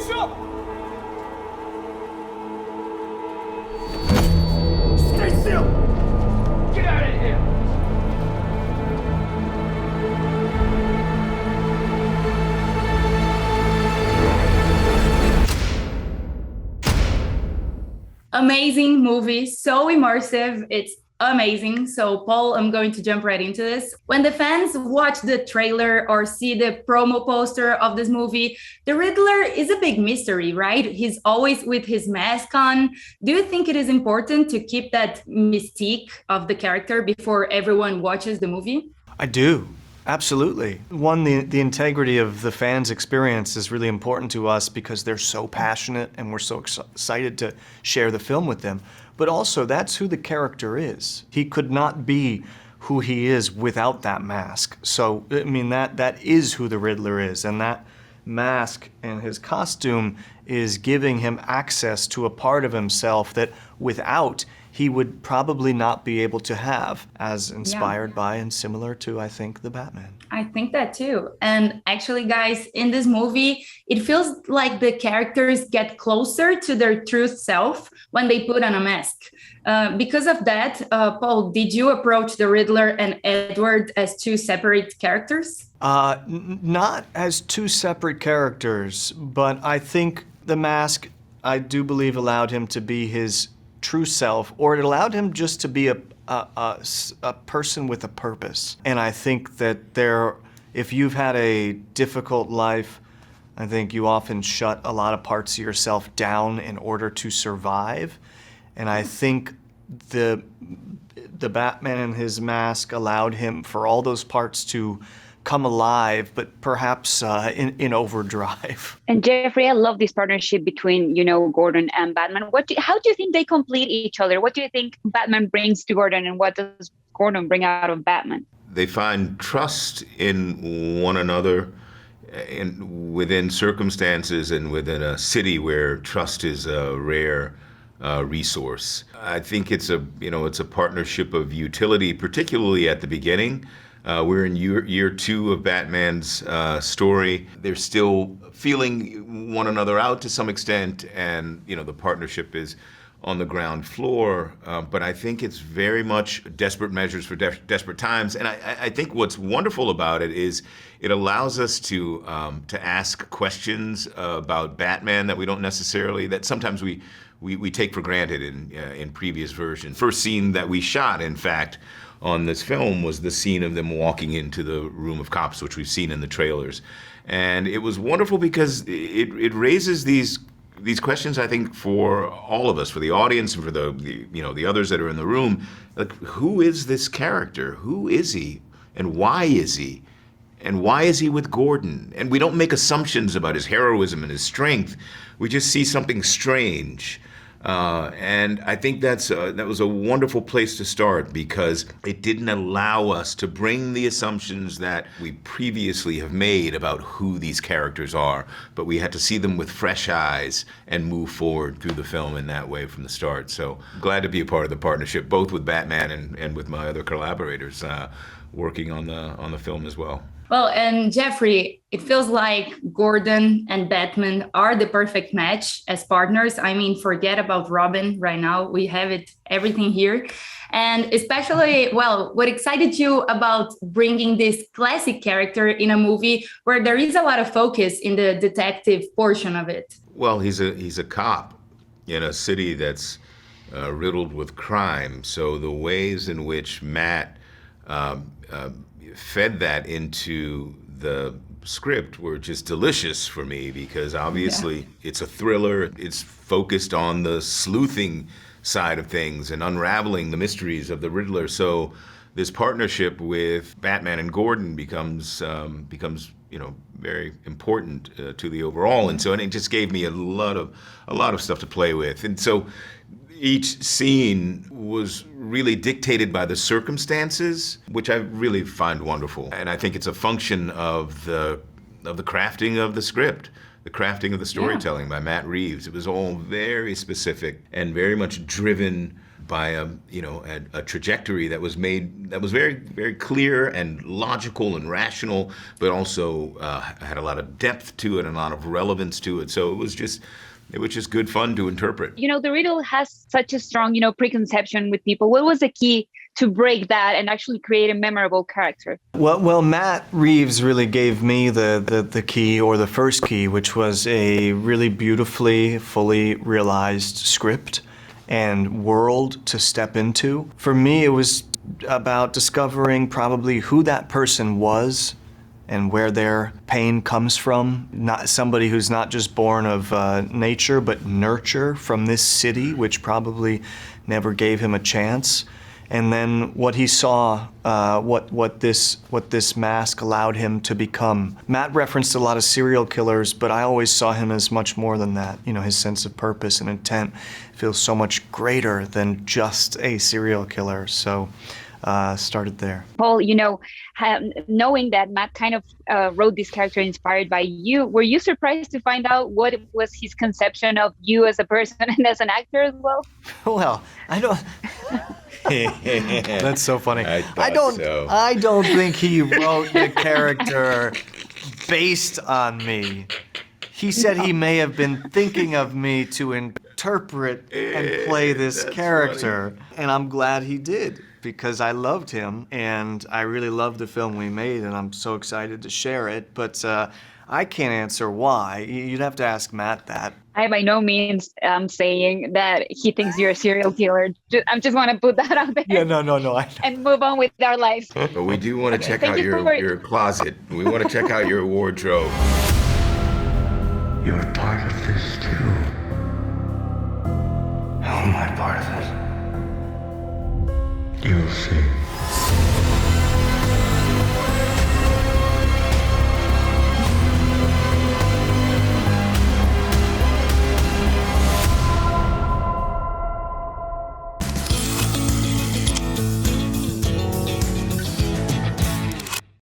Stay still! Get out of here! Amazing movie, so immersive. It's amazing. So, Paul, I'm going to jump right into this. When the fans watch the trailer or see the promo poster of this movie, the Riddler is a big mystery, right? He's always with his mask on. Do you think it is important to keep that mystique of the character before everyone watches the movie? I do. Absolutely. One, the integrity of the fans' experience is really important to us because they're so passionate and we're so excited to share the film with them. But also, that's who the character is. He could not be who he is without that mask. So, I mean, that is who the Riddler is, and that mask and his costume is giving him access to a part of himself that without he would probably not be able to have, as inspired by and similar to, I think, the Batman. I think that too. And actually, guys, in this movie, it feels like the characters get closer to their true self when they put on a mask. Because of that, Paul, did you approach the Riddler and Edward as two separate characters? Not as two separate characters, but I think the mask, I do believe, allowed him to be his true self, or it allowed him just to be a person with a purpose. And I think that if you've had a difficult life, I think you often shut a lot of parts of yourself down in order to survive. And I think the Batman and his mask allowed him for all those parts to come alive, but perhaps in overdrive. And Jeffrey, I love this partnership between, Gordon and Batman. How do you think they complete each other? What do you think Batman brings to Gordon, and what does Gordon bring out of Batman? They find trust in one another within circumstances and within a city where trust is a rare resource. I think it's a partnership of utility, particularly at the beginning. We're in year two of Batman's story. They're still feeling one another out to some extent, and the partnership is on the ground floor. But I think it's very much desperate measures for desperate times. And I think what's wonderful about it is it allows us to ask questions about Batman that sometimes we take for granted in previous versions. First scene that we shot, in fact, on this film was the scene of them walking into the room of cops, which we've seen in the trailers. And it was wonderful because it raises these questions, I think, for all of us, for the audience and for the others that are in the room. Like, who is this character? Who is he? And why is he? And why is he with Gordon? And we don't make assumptions about his heroism and his strength. We just see something strange. And I think that was a wonderful place to start because it didn't allow us to bring the assumptions that we previously have made about who these characters are, but we had to see them with fresh eyes and move forward through the film in that way from the start. So glad to be a part of the partnership, both with Batman and with my other collaborators working on the film as well. Well, and Jeffrey, it feels like Gordon and Batman are the perfect match as partners. I mean, forget about Robin right now. We have everything here. And especially, what excited you about bringing this classic character in a movie where there is a lot of focus in the detective portion of it? Well, he's a cop in a city that's riddled with crime. So the ways in which Matt fed that into the script were just delicious for me because obviously it's a thriller. It's focused on the sleuthing side of things and unraveling the mysteries of the Riddler. So this partnership with Batman and Gordon becomes very important to the overall. And it just gave me a lot of stuff to play with. And so each scene was really dictated by the circumstances, which I really find wonderful. And I think it's a function of the crafting of the script, the crafting of the storytelling by Matt Reeves. It was all very specific and very much driven by a trajectory that was made, that was very, very clear and logical and rational, but also had a lot of depth to it and a lot of relevance to it. So it was just good fun to interpret. The riddle has such a strong, preconception with people. What was the key to break that and actually create a memorable character? Well, Matt Reeves really gave me the key, or the first key, which was a really beautifully, fully realized script and world to step into. For me, it was about discovering probably who that person was and where their pain comes from. Not somebody who's not just born of nature, but nurture from this city, which probably never gave him a chance. And then what he saw, what this mask allowed him to become. Matt referenced a lot of serial killers, but I always saw him as much more than that. His sense of purpose and intent feels so much greater than just a serial killer. So started there. Paul, knowing that Matt kind of wrote this character inspired by you, were you surprised to find out what was his conception of you as a person and as an actor as well? Well, I don't. That's so funny. I don't think he wrote the character based on me. He said he may have been thinking of me to interpret and play this character. Funny. And I'm glad he did, because I loved him and I really loved the film we made, and I'm so excited to share it. But I can't answer why. You'd have to ask Matt that. I by no means am saying that he thinks you're a serial killer. I just want to put that out there. Yeah, no. And move on with our lives. But we do want to check out your closet. We want to check out your wardrobe. You're part of this too. How am I part of it? You'll see.